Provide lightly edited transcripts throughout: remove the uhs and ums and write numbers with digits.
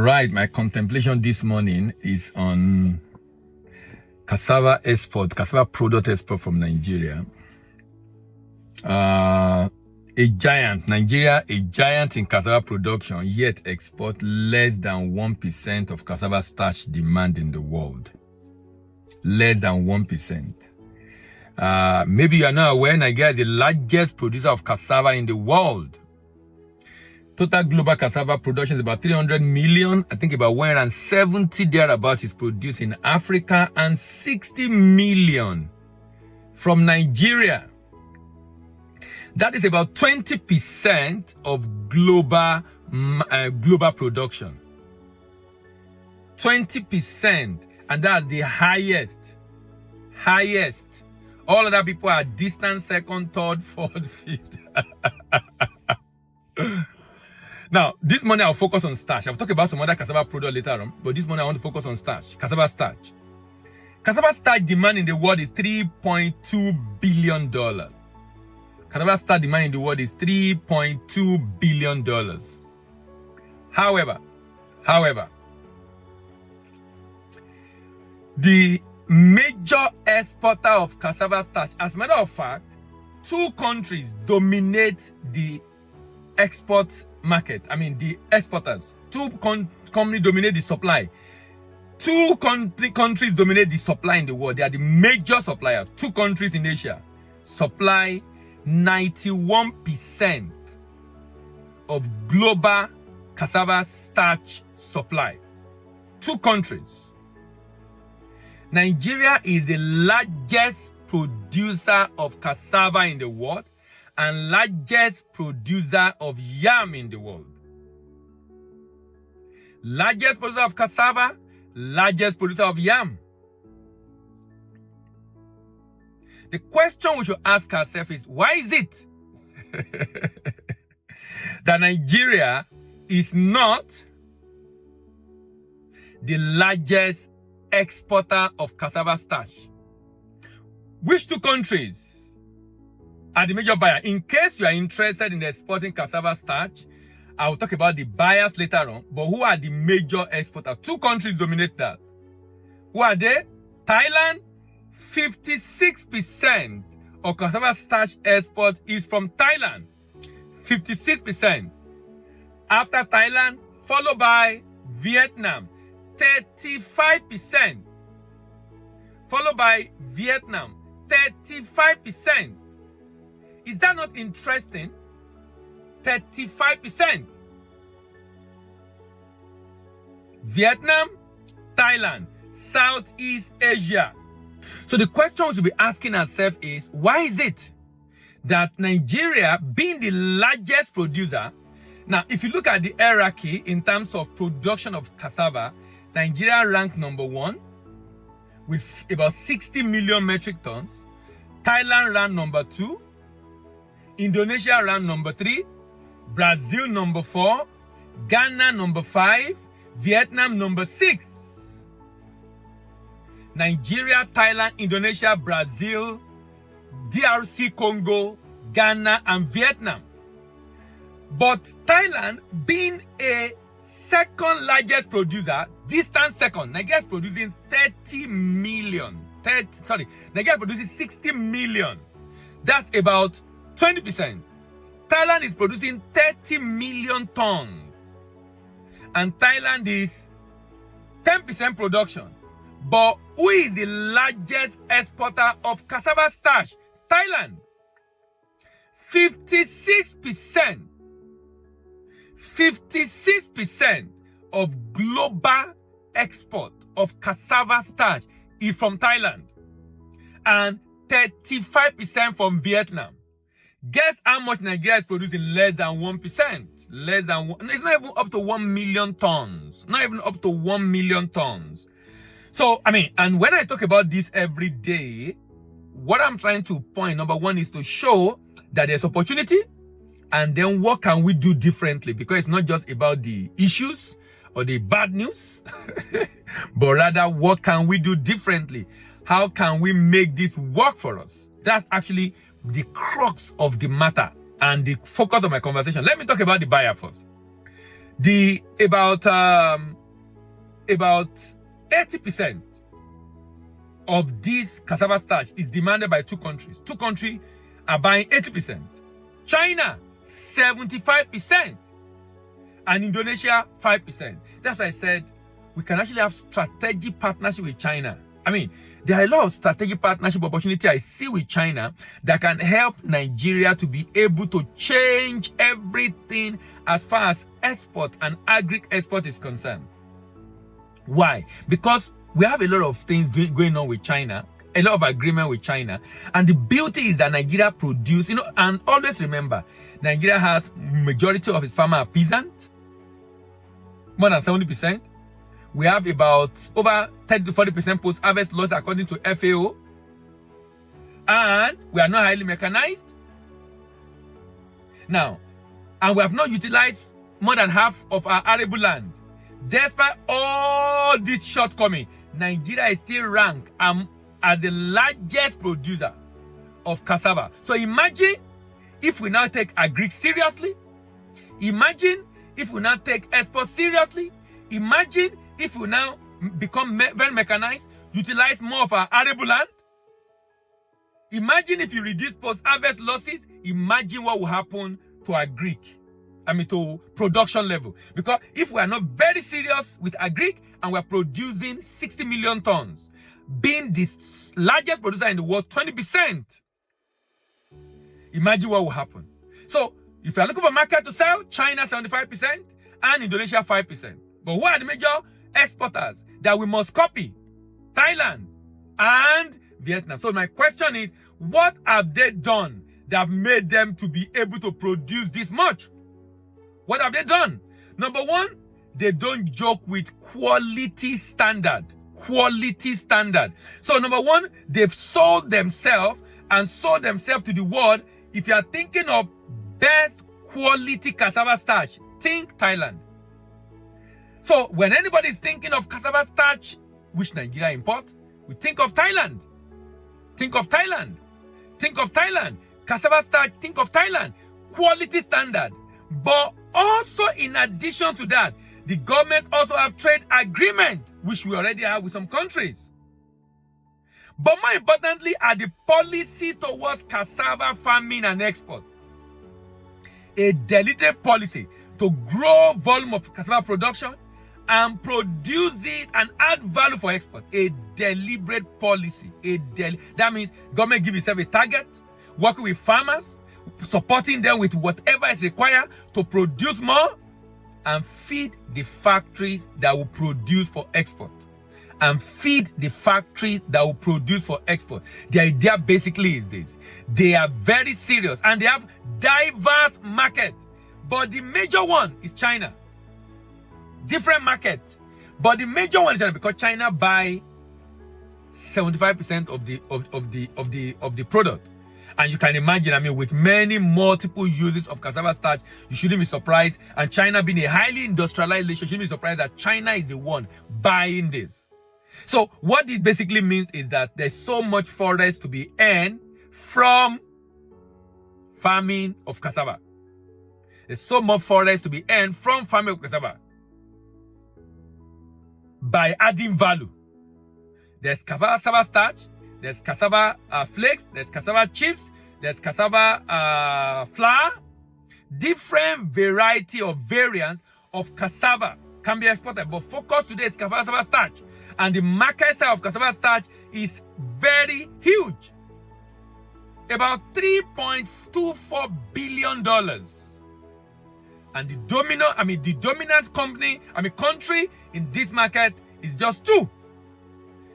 right, my contemplation this morning is on cassava product export from Nigeria. Nigeria, a giant in cassava production, yet export less than 1% of cassava starch demand in the world. Less than 1%. Maybe you are not aware, Nigeria is the largest producer of cassava in the world. Total global cassava production is about 300 million. I think about 170 thereabouts is produced in Africa, and 60 million from Nigeria. That is about 20% of global production. 20%, and that's the highest. All other people are distant second, third, fourth, fifth. Now, this morning I'll focus on starch. I'll talk about some other cassava product later on, but this morning I want to focus on starch, cassava starch. Cassava starch demand in the world is $3.2 billion. Cassava starch demand in the world is $3.2 billion. However, the major exporter of cassava starch, as a matter of fact, two countries dominate the export market. I mean, the exporters. Two companies dominate the supply. Two countries dominate the supply in the world. They are the major suppliers. Two countries in Asia supply 91% of global cassava starch supply. Two countries. Nigeria is the largest producer of cassava in the world and largest producer of yam in the world. Largest producer of cassava, largest producer of yam. The question we should ask ourselves is, why is it that Nigeria is not the largest exporter of cassava starch? Which two countries are the major buyer? In case you are interested in exporting cassava starch, I will talk about the buyers later on. But who are the major exporters? Two countries dominate that. Who are they? Thailand. 56% of cassava starch export is from Thailand. 56%. After Thailand, followed by Vietnam. 35%. Followed by Vietnam. 35%. Is that not interesting? 35%. Vietnam, Thailand, Southeast Asia. So the question we should be asking ourselves is, why is it that Nigeria, being the largest producer, now if you look at the hierarchy in terms of production of cassava, Nigeria ranked number 1 with about 60 million metric tons. Thailand ranked number 2. Indonesia ranked number 3. Brazil number 4. Ghana number 5. Vietnam number 6. Nigeria, Thailand, Indonesia, Brazil, DRC Congo, Ghana, and Vietnam. But Thailand, being a second largest producer, distant second, Nigeria is producing 30 million. Nigeria produces 60 million. That's about 20%. Thailand is producing 30 million tons. And Thailand is 10% production. But who is the largest exporter of cassava starch? Thailand. 56%. 56% of global export of cassava starch is from Thailand. And 35% from Vietnam. Guess how much Nigeria is producing? Less than 1%. Less than 1. It's not even up to 1 million tons. Not even up to 1 million tons. So, I mean, and when I talk about this every day, what I'm trying to point, number 1, is to show that there's opportunity, and then what can we do differently? Because it's not just about the issues or the bad news, but rather what can we do differently? How can we make this work for us? That's actually the crux of the matter and the focus of my conversation. Let me talk about the buyer first. The about 80% of this cassava starch is demanded by two countries. Two countries are buying 80%. China, 75%. And Indonesia, 5%. That's why I said we can actually have strategic partnership with China. I mean, there are a lot of strategic partnership opportunity I see with China that can help Nigeria to be able to change everything as far as export and agri-export is concerned. Why? Because we have a lot of things going on with China, a lot of agreement with China. And the beauty is that Nigeria produce, and always remember, Nigeria has majority of its farmers are peasant, more than 70%. We have about over 30 to 40% post-harvest loss according to FAO. And we are not highly mechanized. Now, and we have not utilized more than half of our arable land. Despite all this shortcoming, Nigeria is still ranked as the largest producer of cassava. So imagine if we now take agri seriously. Imagine if we now take export seriously. Imagine if we now become very mechanized, utilize more of our arable land. Imagine if you reduce post-harvest losses. Imagine what will happen to to production level. Because if we are not very serious with agri and we are producing 60 million tons, being the largest producer in the world, 20%, imagine what will happen. So if you are looking for market to sell, China 75% and Indonesia 5%. But what are the major exporters that we must copy? Thailand and Vietnam. So my question is, what have they done that have made them to be able to produce this much? What have they done? Number one, they don't joke with quality standard. Quality standard. So number one, they've sold themselves to the world. If you are thinking of best quality cassava starch, think Thailand. So when anybody is thinking of cassava starch, which Nigeria import, we think of Thailand. Think of Thailand. Think of Thailand. Cassava starch, think of Thailand. Quality standard. But also in addition to that, the government also have trade agreement, which we already have with some countries. But more importantly are the policy towards cassava farming and export. A deliberate policy to grow volume of cassava production and produce it and add value for export. A deliberate policy. That means government give itself a target, working with farmers, supporting them with whatever is required to produce more and feed the factories that will produce for export. And feed the factories that will produce for export. The idea basically is this. They are very serious and they have diverse market. But the major one is China. Different market. But the major one is China because China buy 75% of the product. And you can imagine, with many multiple uses of cassava starch, you shouldn't be surprised. And China being a highly industrialized nation, you shouldn't be surprised that China is the one buying this. So what it basically means is that there's so much forest to be earned from farming of cassava. There's so much forest to be earned from farming of cassava by adding value. There's cassava starch, there's cassava flakes, there's cassava chips, there's cassava flour. Different variety of variants of cassava can be exported, but focus today is cassava starch. And the market size of cassava starch is very huge. About $3.24 billion. And the dominant country in this market is just 2.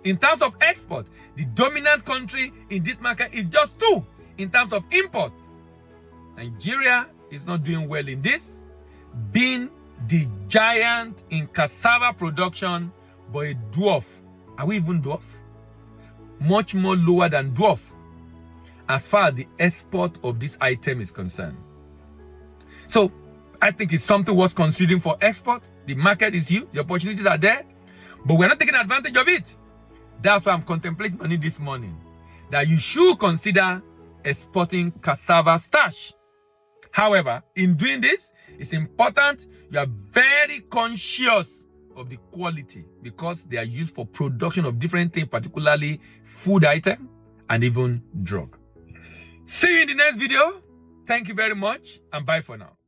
In terms of export, the dominant country in this market is just 2. In terms of import, Nigeria is not doing well in this, being the giant in cassava production, but a dwarf. Are we even dwarf? Much more lower than dwarf as far as the export of this item is concerned. So I think it's something worth considering for export. The market is huge, the opportunities are there, but we're not taking advantage of it. That's why I'm contemplating on it this morning, that you should consider exporting cassava starch. However, in doing this, it's important you are very conscious of the quality because they are used for production of different things, particularly food item and even drug. See you in the next video. Thank you very much and bye for now.